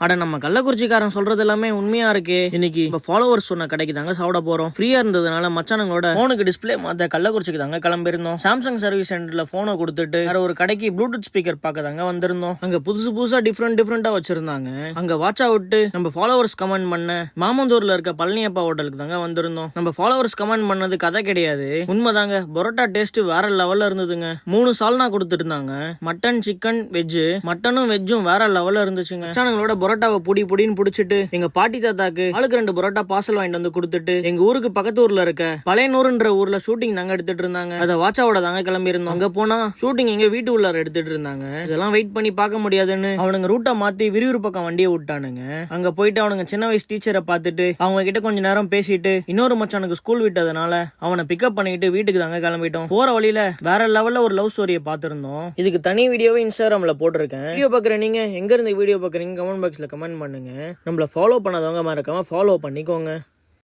அட நம்ம கள்ளக்குறிச்சிக்காரன் சொல்றது எல்லாமே உண்மையா இருக்கு. இன்னைக்கு ஃபாலோவர்ஸ் சொன்ன கடைக்கு தாங்க சாப்பிட போறோம். ஃப்ரீயா இருந்ததுனால மச்சானங்களோட போனுக்கு டிஸ்பிளே மாத்த கள்ளக்குறிச்சிக்கு தாங்க கிளம்பிருந்தோம். சாம்சங் சர்வீஸ் சென்டர்ல போனை கொடுத்துட்டு வேற ஒரு கடைக்கு ப்ளூடூத் ஸ்பீக்கர் பார்க்க தாங்க வந்திருந்தோம். அங்க புதுசா டிஃப்ரெண்டா வச்சிருந்தாங்க. அங்க வாட்ச் அவுட் நம்ம ஃபாலோவர்ஸ் கமெண்ட் பண்ண மாமந்தூர்ல இருக்க பழனியப்பா ஹோட்டலுக்கு தாங்க வந்திருந்தோம். நம்ம ஃபாலோவர்ஸ் கமெண்ட் பண்ணது கதை கிடையாது, உண்மைதாங்க. பரோட்டா டேஸ்ட் வேற லெவல்ல இருந்ததுங்க. 3 சால்னா கொடுத்துட்டு இருந்தாங்க. Mutton, chicken, veg. மட்டனும் வெஜ்ஜும் வேற லெவல்ல இருந்துச்சுங்க. மச்சானங்களோட பரோட்டாவை புடின்னு புடிச்சிட்டு எங்க பாட்டி தாத்தாக்கு ஆளுக்கு 2 பரோட்டா பார்சல் வாங்கிட்டு வந்து கொடுத்துட்டு எங்க ஊருக்கு பக்கத்து ஊர்ல இருக்க பழையனூர்ன்ற ஊர்ல ஷூட்டிங் நாங்க எடுத்துட்டு இருந்தாங்க. அத வாட்சாவோட தாங்க கிளம்பி இருந்தோம். அங்க போனா ஷூட்டிங் எங்க வீட்டு உள்ளார எடுத்துட்டு இருந்தாங்க. இதெல்லாம் வெயிட் பண்ணி பார்க்க முடியாதுன்னு அவனுங்க ரூட்டை மாத்தி விரியூர் பக்கம் வண்டியை விட்டானுங்க. அங்க போயிட்டு அவனுங்க சின்ன வயசு டீச்சரை பார்த்துட்டு அவங்க கிட்ட கொஞ்ச நேரம் பேசிட்டு இன்னொரு மச்சானுக்கு ஸ்கூல் விட்டதுனால அவனை பிக்கப் பண்ணிட்டு வீட்டுக்கு தாங்க கிளம்பிட்டோம். போற வழியில வேற லெவல்ல ஒரு லவ் ஸ்டோரியை பார்த்திருந்தோம். இதுக்கு தனி வீடியோவை இன்ஸ்டாகிராம்ல போட்டிருக்கேன். வீடியோ பாக்குற நீங்க எங்க இருந்து வீடியோ பாக்குறீங்க கமெண்ட் பாக்ஸ்ல கமெண்ட் பண்ணுங்க. நம்மள ஃபாலோ பண்ணாதவங்க மறக்காம ஃபாலோ பண்ணிக்கோங்க.